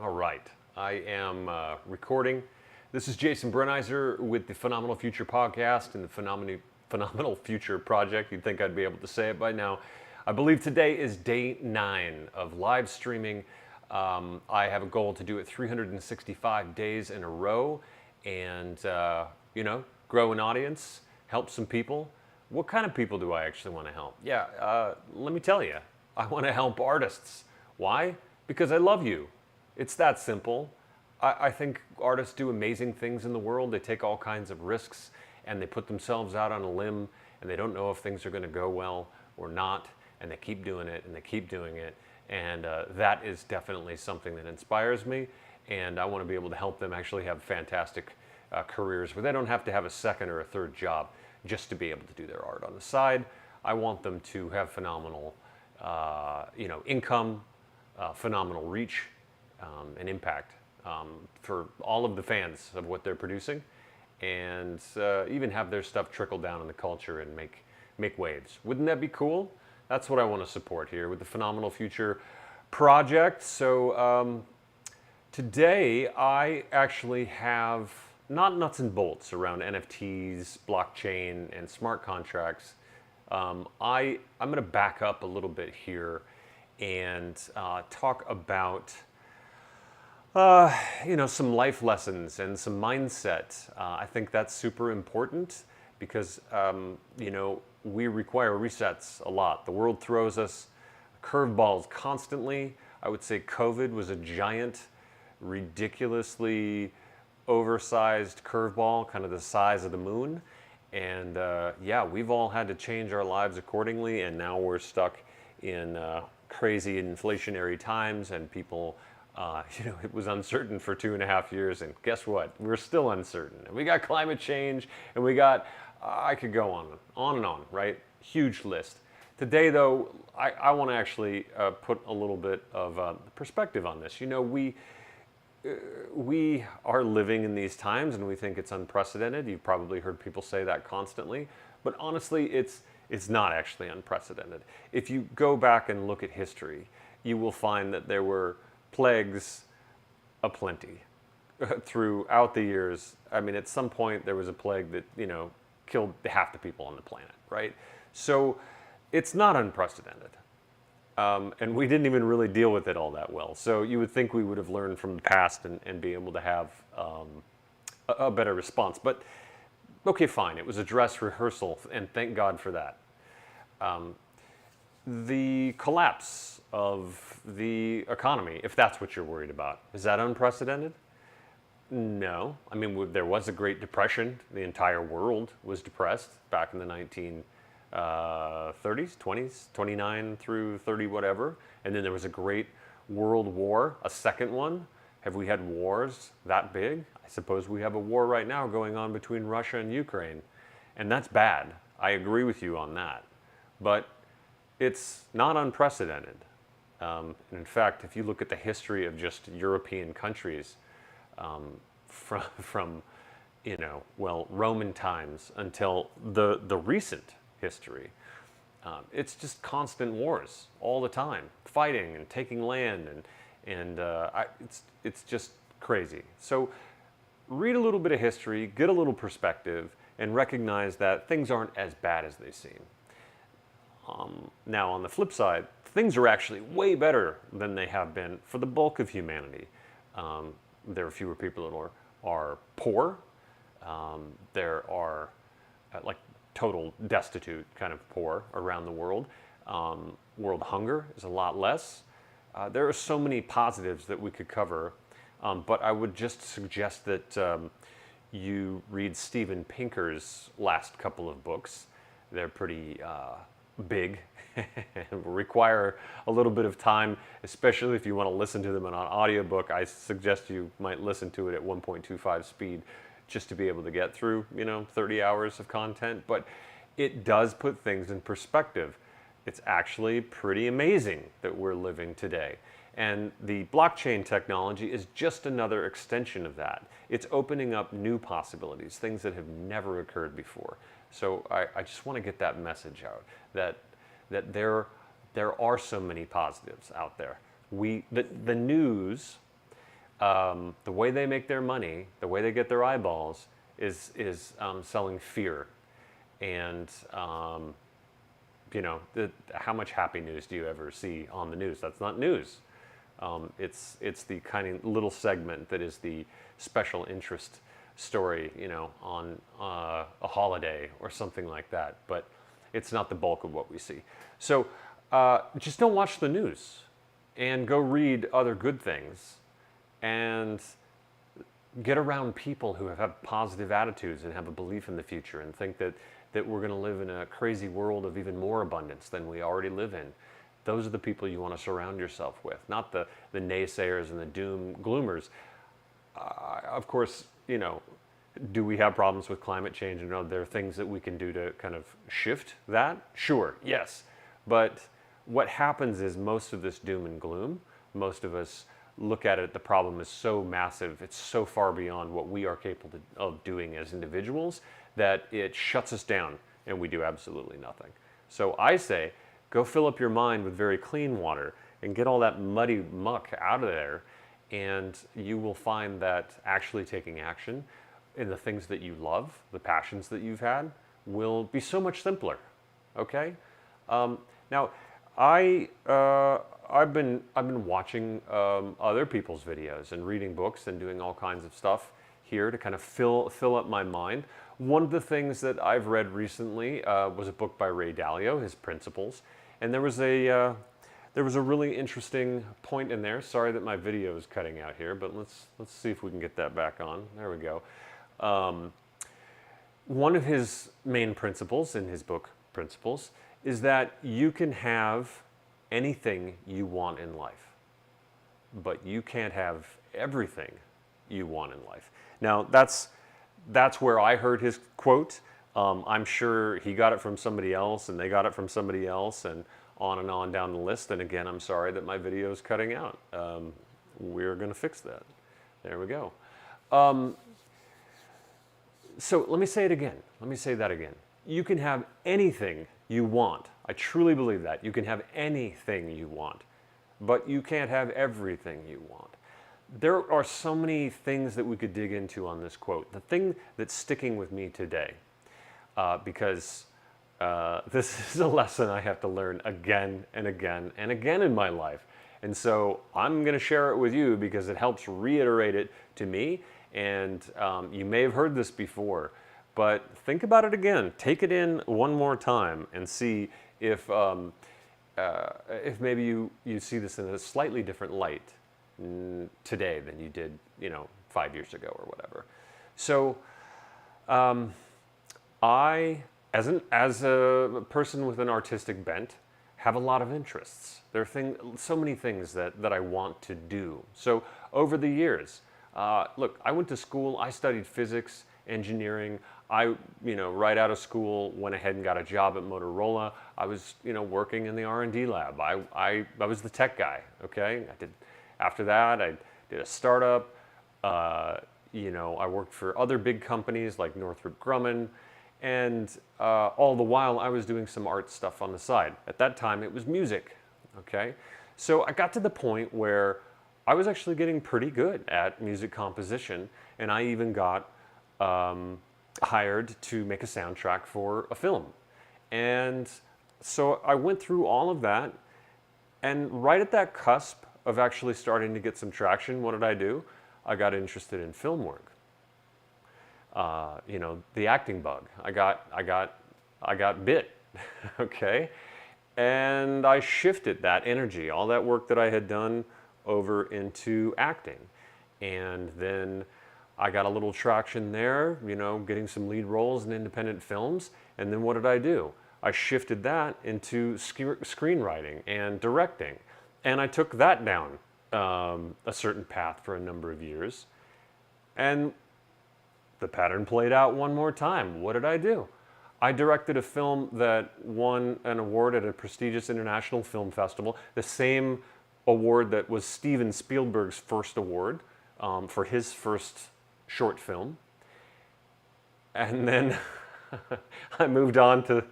All right, I am recording. This is Jason Brenizer with the Phenomenal Future podcast and the Phenomenal Future project. You'd think I'd be able to say it by now. I believe today is day 9 of live streaming. I have a goal to do it 365 days in a row and, grow an audience, help some people. What kind of people do I actually want to help? Let me tell you, I want to help artists. Why? Because I love you. It's that simple. I think artists do amazing things in the world. They take all kinds of risks and they put themselves out on a limb and they don't know if things are going to go well or not. And they keep doing it and they keep doing it. And that is definitely something that inspires me. And I want to be able to help them actually have fantastic careers where they don't have to have a second or a third job just to be able to do their art on the side. I want them to have phenomenal income, phenomenal reach, and impact for all of the fans of what they're producing, and even have their stuff trickle down in the culture and make waves. Wouldn't that be cool? That's what I want to support here with the Phenomenal Future project. So today I actually have not nuts and bolts around NFTs, blockchain, and smart contracts. I'm going to back up a little bit here and talk about some life lessons and some mindset. I think that's super important because we require resets a lot. The world throws us curveballs constantly. I would say COVID was a giant, ridiculously oversized curveball, kind of the size of the moon. And we've all had to change our lives accordingly, and now we're stuck in crazy inflationary times, and people, it was uncertain for 2.5 years, and guess what? We're still uncertain. And we got climate change, and we got, I could go on and on, right? Huge list. Today, though, I want to actually put a little bit of perspective on this. We are living in these times and we think it's unprecedented. You've probably heard people say that constantly, but honestly, it's not actually unprecedented. If you go back and look at history, you will find that there were plagues aplenty throughout the years. I mean, at some point there was a plague that, killed half the people on the planet, right? So it's not unprecedented. And we didn't even really deal with it all that well. So you would think we would have learned from the past and be able to have a better response. But okay, fine. It was a dress rehearsal, and thank God for that. The collapse of the economy, if that's what you're worried about, is that unprecedented? No. I mean, there was a Great Depression. The entire world was depressed back in the 30s, 20s, 29 through 30, whatever. And then there was a great world war, a second one. Have we had wars that big? I suppose we have a war right now going on between Russia and Ukraine. And that's bad. I agree with you on that. But it's not unprecedented. In fact, if you look at the history of just European countries, from Roman times until the recent history, it's just constant wars all the time, fighting and taking land, and it's just crazy. So read a little bit of history, get a little perspective, and recognize that things aren't as bad as they seem. Now on the flip side, things are actually way better than they have been for the bulk of humanity. There are fewer people that are poor. There are total destitute kind of poor around the world. World hunger is a lot less. There are so many positives that we could cover, but I would just suggest that you read Steven Pinker's last couple of books. They're pretty big and require a little bit of time, especially if you want to listen to them on an audiobook. I suggest you might listen to it at 1.25 speed just to be able to get through, 30 hours of content. But it does put things in perspective. It's actually pretty amazing that we're living today. And the blockchain technology is just another extension of that. It's opening up new possibilities, things that have never occurred before. So I just want to get that message out, that there are so many positives out there. The news The way they make their money, the way they get their eyeballs, is selling fear. And how much happy news do you ever see on the news? That's not news. It's the kind of little segment that is the special interest story, on a holiday or something like that. But it's not the bulk of what we see. So just don't watch the news, and go read other good things, and get around people who have positive attitudes and have a belief in the future and think that we're going to live in a crazy world of even more abundance than we already live in. Those are the people you want to surround yourself with, not the naysayers and the doom gloomers. Of course, do we have problems with climate change? And are there things that we can do to kind of shift that? Sure, yes. But what happens is most of this doom and gloom, most of us look at it, the problem is so massive, it's so far beyond what we are capable of doing as individuals that it shuts us down and we do absolutely nothing. So I say, go fill up your mind with very clean water and get all that muddy muck out of there, and you will find that actually taking action in the things that you love, the passions that you've had, will be so much simpler, okay? Now, I've been watching other people's videos and reading books and doing all kinds of stuff here to kind of fill up my mind. One of the things that I've read recently was a book by Ray Dalio, his Principles, and there was a really interesting point in there. Sorry that my video is cutting out here, but let's see if we can get that back on. There we go. One of his main principles in his book Principles is that you can have anything you want in life, but you can't have everything you want in life. Now, that's where I heard his quote. I'm sure he got it from somebody else, and they got it from somebody else, and on down the list. And again, I'm sorry that my video is cutting out. We're going to fix that. There we go. So let me say it again. Let me say that again. You can have anything you want. I truly believe that. You can have anything you want, but you can't have everything you want. There are so many things that we could dig into on this quote. The thing that's sticking with me today, because this is a lesson I have to learn again and again and again in my life. And so I'm going to share it with you because it helps reiterate it to me. And you may have heard this before, but think about it again. Take it in one more time and see if maybe you see this in a slightly different light today than you did, 5 years ago or whatever. So I, as a person with an artistic bent, have a lot of interests. There are so many things that I want to do. So over the years, look, I went to school, I studied physics, engineering. I, right out of school, went ahead and got a job at Motorola. I was, working in the R&D lab. I was the tech guy, okay? After that, I did a startup. I worked for other big companies like Northrop Grumman. And all the while, I was doing some art stuff on the side. At that time, it was music, okay? So I got to the point where I was actually getting pretty good at music composition, and I even got hired to make a soundtrack for a film. And so I went through all of that, and right at that cusp of actually starting to get some traction, what did I do? I got interested in film work. The acting bug. I got bit, okay? And I shifted that energy, all that work that I had done, over into acting. And then I got a little traction there, getting some lead roles in independent films. And then what did I do? I shifted that into screenwriting and directing. And I took that down a certain path for a number of years. And the pattern played out one more time. What did I do? I directed a film that won an award at a prestigious international film festival, the same award that was Steven Spielberg's first award for his first short film. And then I moved on to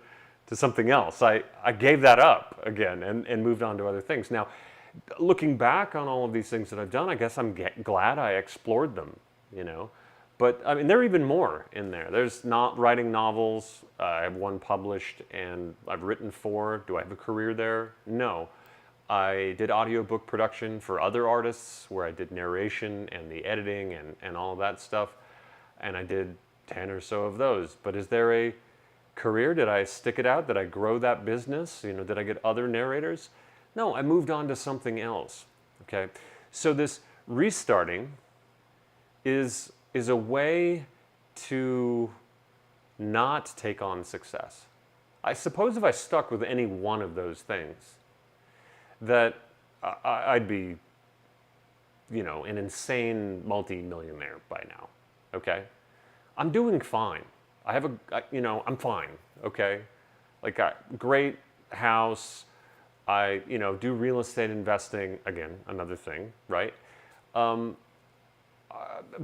something else. I gave that up again and moved on to other things. Now, looking back on all of these things that I've done, I guess I'm glad I explored them, you know. But I mean, there are even more in there. There's not writing novels. I have one published, and I've written 4. Do I have a career there? No. I did audiobook production for other artists where I did narration and the editing and all of that stuff. And I did 10 or so of those. But is there a career? Did I stick it out? Did I grow that business? You know, did I get other narrators? No, I moved on to something else. Okay. So this restarting is a way to not take on success. I suppose if I stuck with any one of those things, that I'd be, you know, an insane multi-millionaire by now, okay? I'm doing fine. You know, I'm fine, okay? Like a great house, I, you know, do real estate investing, again, another thing, right?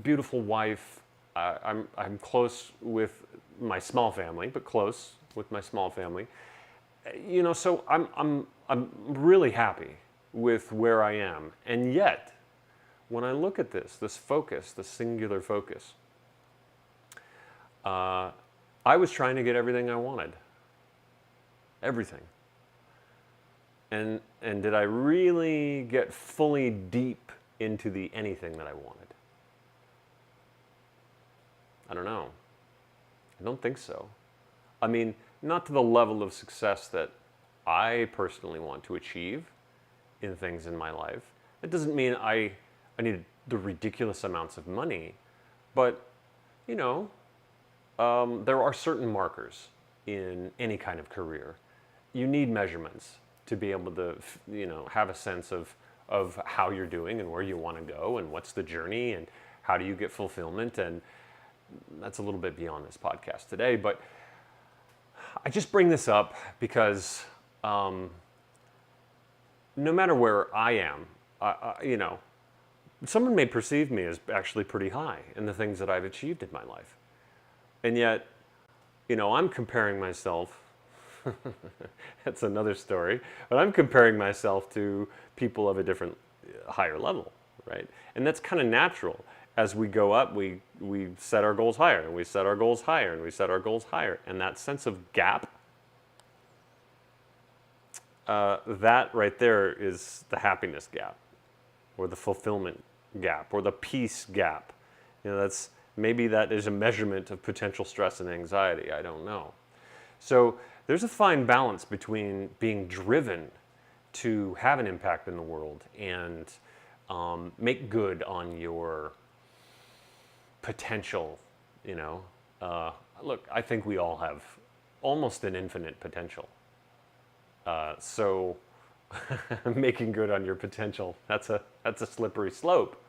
Beautiful wife. I'm close with my small family, but close with my small family. You know, so I'm really happy with where I am. And yet, when I look at this focus, the singular focus, I was trying to get everything I wanted. Everything. And did I really get fully deep into the anything that I wanted? I don't know. I don't think so. I mean, not to the level of success that I personally want to achieve in things in my life. It doesn't mean I need the ridiculous amounts of money, but, you know, there are certain markers in any kind of career. You need measurements to be able to, you know, have a sense of how you're doing and where you want to go and what's the journey and how do you get fulfillment. And that's a little bit beyond this podcast today, but I just bring this up because no matter where I am, you know, someone may perceive me as actually pretty high in the things that I've achieved in my life. And yet, you know, I'm comparing myself, that's another story, but I'm comparing myself to people of a different, higher level, right? And that's kind of natural. As we go up, we set our goals higher, and we set our goals higher, and we set our goals higher. And that sense of gap, that right there is the happiness gap, or the fulfillment gap, or the peace gap. You know, maybe that is a measurement of potential stress and anxiety. I don't know. So there's a fine balance between being driven to have an impact in the world and make good on your potential, you know. Look, I think we all have almost an infinite potential. So making good on your potential, that's a slippery slope,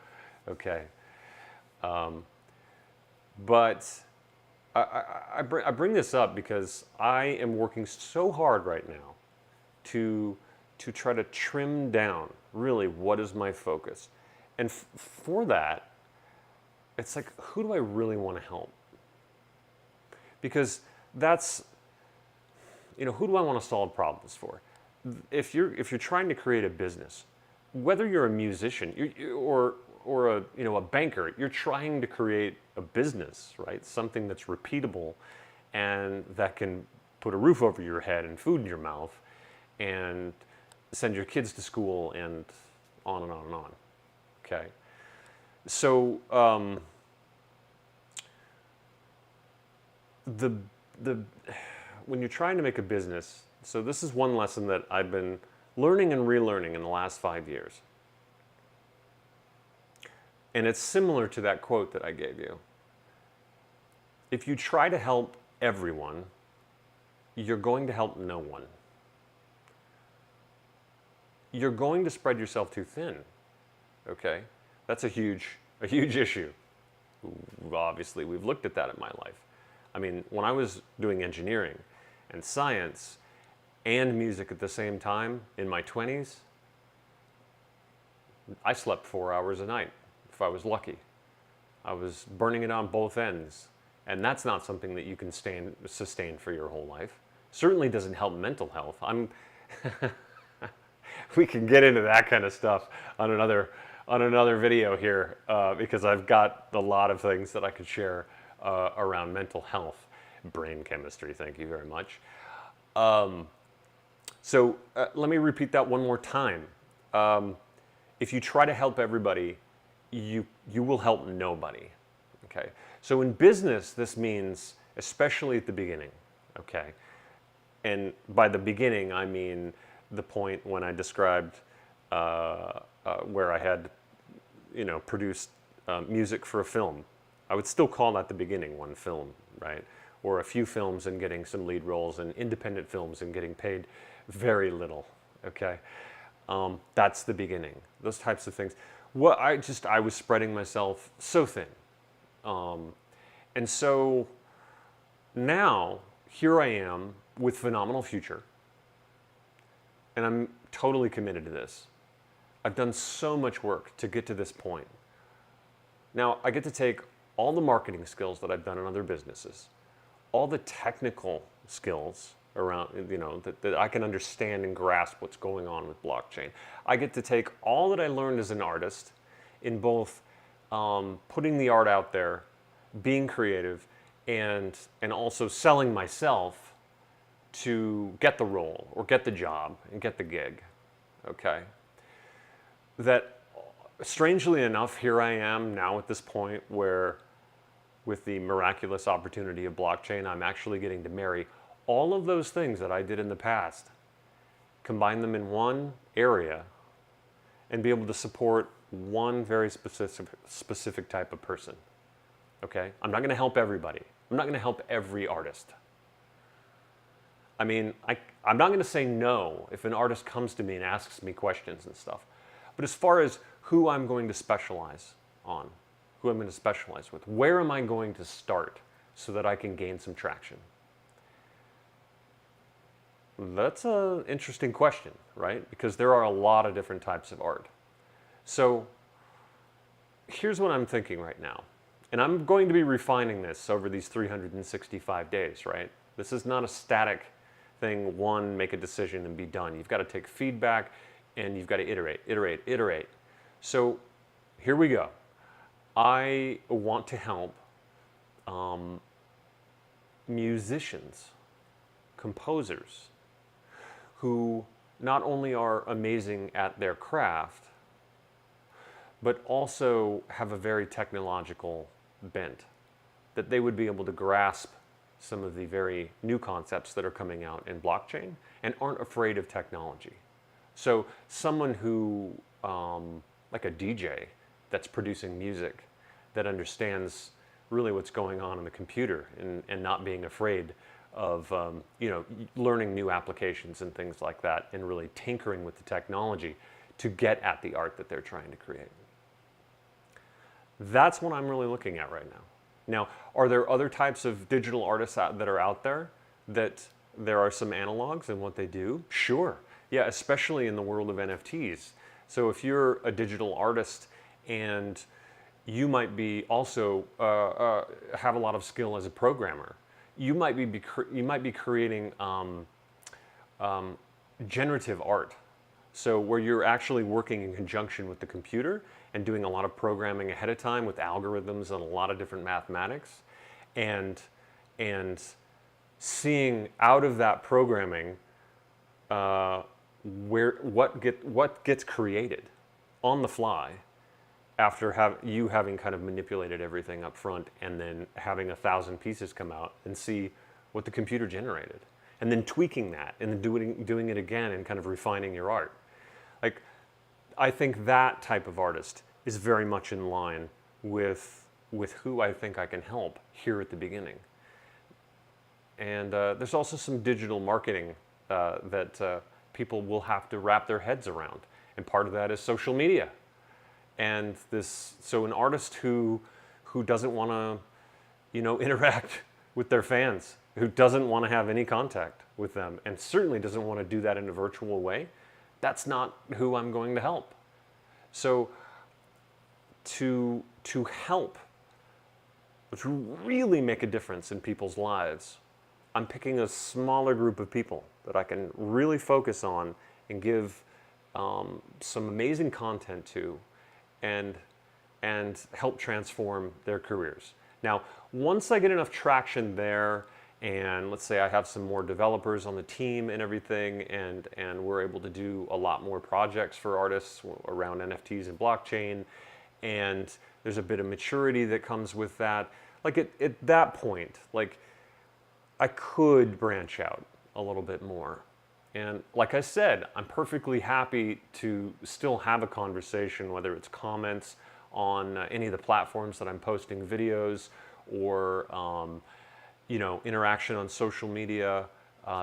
okay. But I bring this up because I am working so hard right now to try to trim down really what is my focus. And for that, it's like, who do I really want to help? Because that's, you know, who do I want to solve problems for? If you're trying to create a business, whether you're a musician or a, you know, a banker, you're trying to create a business, right? Something that's repeatable and that can put a roof over your head and food in your mouth and send your kids to school and on and on and on. Okay. So when you're trying to make a business, so this is one lesson that I've been learning and relearning in the last 5 years. And it's similar to that quote that I gave you. If you try to help everyone, you're going to help no one. You're going to spread yourself too thin, okay? That's a huge issue. Obviously, we've looked at that in my life. I mean, when I was doing engineering and science and music at the same time in my 20s, I slept 4 hours a night if I was lucky. I was burning it on both ends. And that's not something that you can sustain for your whole life. Certainly doesn't help mental health. we can get into that kind of stuff on another video here, because I've got a lot of things that I could share around mental health, brain chemistry. Thank you very much. So let me repeat that one more time. If you try to help everybody, you will help nobody. Okay. So in business, this means, especially at the beginning, okay, and by the beginning I mean the point when I described where I had, produced music for a film. I would still call that the beginning, one film, right? Or a few films and getting some lead roles, and independent films and getting paid very little, okay? That's the beginning, those types of things. I was spreading myself so thin. And so now, here I am with Phenomenal Future, and I'm totally committed to this. I've done so much work to get to this point. Now, I get to take all the marketing skills that I've done in other businesses, all the technical skills around, that I can understand and grasp what's going on with blockchain. I get to take all that I learned as an artist in both putting the art out there, being creative, and also selling myself to get the role or get the job and get the gig, okay? That, strangely enough, here I am now at this point where, with the miraculous opportunity of blockchain, I'm actually getting to marry all of those things that I did in the past, combine them in one area, and be able to support one very specific type of person. Okay? I'm not going to help everybody. I'm not going to help every artist. I mean, I'm not going to say no if an artist comes to me and asks me questions and stuff. But as far as who I'm going to specialize on, who I'm going to specialize with, where am I going to start so that I can gain some traction? That's an interesting question, right? Because there are a lot of different types of art. So here's what I'm thinking right now. And I'm going to be refining this over these 365 days, right? This is not a static thing, make a decision and be done. You've got to take feedback and you've got to iterate. So here we go. I want to help musicians, composers, who not only are amazing at their craft, but also have a very technological bent, that they would be able to grasp some of the very new concepts that are coming out in blockchain and aren't afraid of technology. So someone who, like a DJ that's producing music, that understands really what's going on in the computer and not being afraid of learning new applications and things like that, and really tinkering with the technology to get at the art that they're trying to create. That's what I'm really looking at right now. Now, are there other types of digital artists that are out there that there are some analogs in what they do? Sure. Yeah, especially in the world of NFTs. So if you're a digital artist and you might be also have a lot of skill as a programmer, you might be creating generative art. So where you're actually working in conjunction with the computer and doing a lot of programming ahead of time with algorithms and a lot of different mathematics, and seeing out of that programming what gets created on the fly after having kind of manipulated everything up front, and then having 1,000 pieces come out and see what the computer generated, and then tweaking that and then doing it again and kind of refining your art. Like, I think that type of artist is very much in line with who I think I can help here at the beginning. And there's also some digital marketing that people will have to wrap their heads around, and part of that is social media. And so an artist who doesn't want to, interact with their fans, who doesn't want to have any contact with them, and certainly doesn't want to do that in a virtual way, that's not who I'm going to help. So to help, to really make a difference in people's lives, I'm picking a smaller group of people that I can really focus on and give some amazing content to, and help transform their careers. Now, once I get enough traction there, and let's say I have some more developers on the team and everything, and we're able to do a lot more projects for artists around NFTs and blockchain, and there's a bit of maturity that comes with that. Like at that point, like I could branch out a little bit more. And like I said, I'm perfectly happy to still have a conversation, whether it's comments on any of the platforms that I'm posting videos, or interaction on social media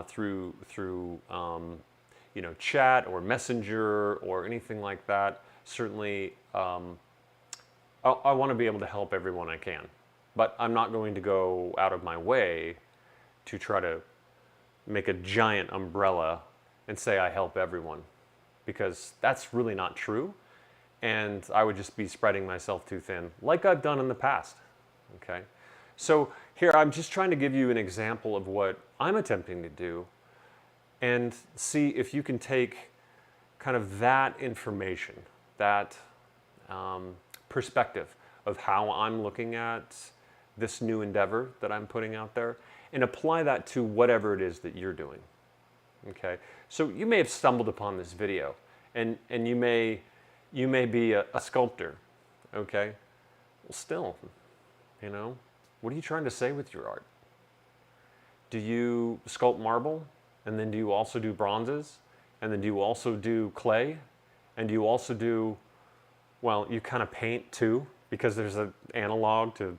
through chat or messenger or anything like that. Certainly, I want to be able to help everyone I can, but I'm not going to go out of my way to try to make a giant umbrella and say I help everyone, because that's really not true, and I would just be spreading myself too thin, like I've done in the past. Okay, so here I'm just trying to give you an example of what I'm attempting to do, and see if you can take kind of that information, that perspective of how I'm looking at this new endeavor that I'm putting out there, and apply that to whatever it is that you're doing. Okay, so you may have stumbled upon this video, and you may be a sculptor. Okay, well, still, what are you trying to say with your art? Do you sculpt marble, and then do you also do bronzes, and then do you also do clay, and do you also do, well, you kind of paint too, because there's an analog to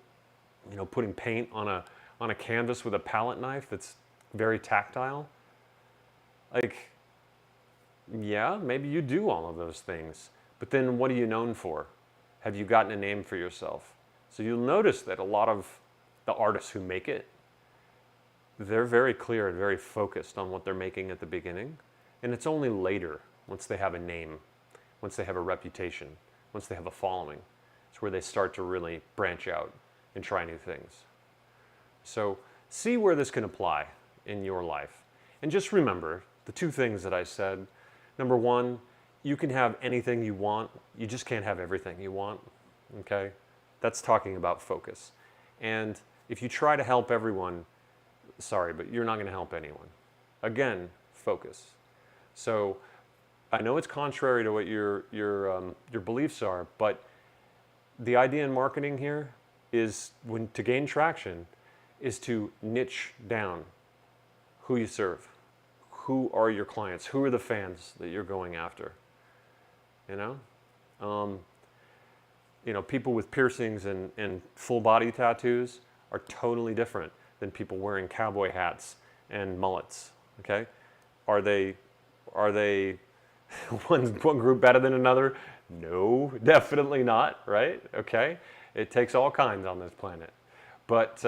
putting paint on a canvas with a palette knife that's very tactile? Like, yeah, maybe you do all of those things, but then what are you known for? Have you gotten a name for yourself? So you'll notice that a lot of the artists who make it, they're very clear and very focused on what they're making at the beginning, and it's only later, once they have a name, once they have a reputation, once they have a following, it's where they start to really branch out and try new things. So see where this can apply in your life. And just remember the two things that I said. Number one, you can have anything you want. You just can't have everything you want. Okay? That's talking about focus. And if you try to help everyone, sorry, but you're not going to help anyone. Again, focus. So I know it's contrary to what your beliefs are, but the idea in marketing here is, to gain traction, is to niche down who you serve. Who are your clients? Who are the fans that you're going after? People with piercings and full body tattoos are totally different than people wearing cowboy hats and mullets. Okay, are they one group better than another? No, definitely not. Right? Okay, it takes all kinds on this planet, but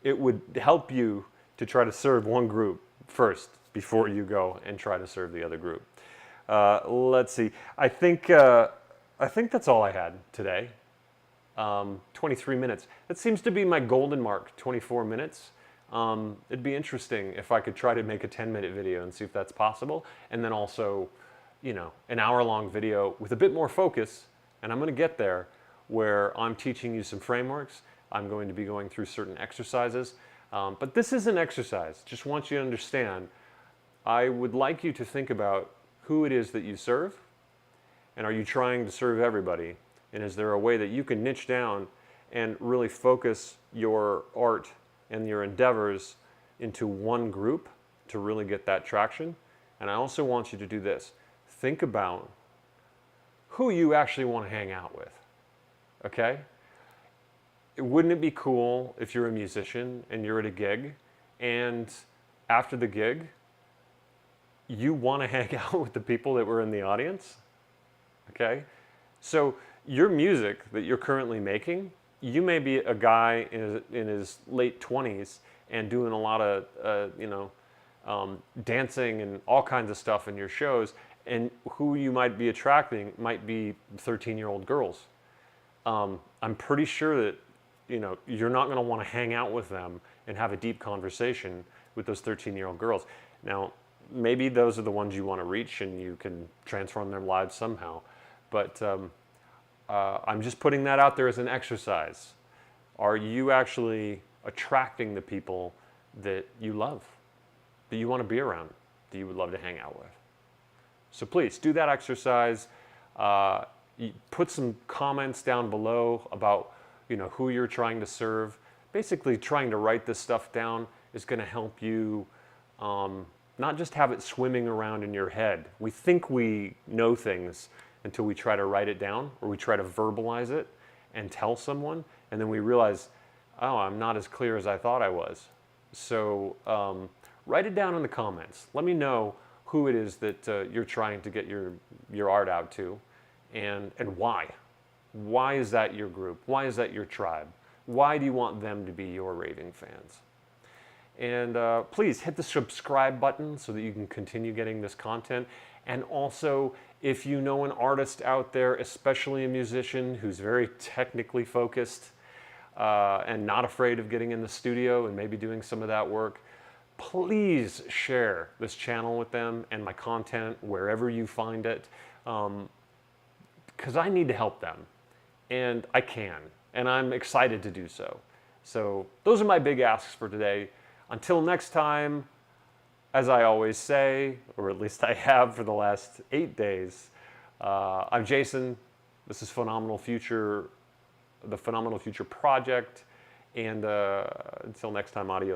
it would help you to try to serve one group first before you go and try to serve the other group. Let's see. I think that's all I had today. 23 minutes. That seems to be my golden mark, 24 minutes. It'd be interesting if I could try to make a 10-minute video and see if that's possible. And then also, an hour-long video with a bit more focus. And I'm going to get there, where I'm teaching you some frameworks. I'm going to be going through certain exercises. But this is an exercise. Just want you to understand, I would like you to think about who it is that you serve, and are you trying to serve everybody? And is there a way that you can niche down and really focus your art and your endeavors into one group to really get that traction? And I also want you to do this. Think about who you actually want to hang out with, okay? Wouldn't it be cool if you're a musician and you're at a gig, and after the gig, you want to hang out with the people that were in the audience? Okay? So your music that you're currently making, you may be a guy in his late 20s and doing a lot of dancing and all kinds of stuff in your shows, and who you might be attracting might be 13-year-old girls. I'm pretty sure that you're not going to want to hang out with them and have a deep conversation with those 13-year-old girls. Now, maybe those are the ones you want to reach and you can transform their lives somehow. But I'm just putting that out there as an exercise. Are you actually attracting the people that you love, that you want to be around, that you would love to hang out with? So please do that exercise. Put some comments down below about who you're trying to serve. Basically, trying to write this stuff down is going to help you not just have it swimming around in your head. We think we know things until we try to write it down or we try to verbalize it and tell someone, and then we realize, oh, I'm not as clear as I thought I was. So write it down in the comments. Let me know who it is that you're trying to get your art out to, and why. Why is that your group? Why is that your tribe? Why do you want them to be your raving fans? And please hit the subscribe button so that you can continue getting this content. And also, if you know an artist out there, especially a musician who's very technically focused and not afraid of getting in the studio and maybe doing some of that work, please share this channel with them and my content wherever you find it, because I need to help them, and I can, and I'm excited to do so. So those are my big asks for today. Until next time, as I always say, or at least I have for the last 8 days, I'm Jason. This is Phenomenal Future, the Phenomenal Future Project, and until next time, adios.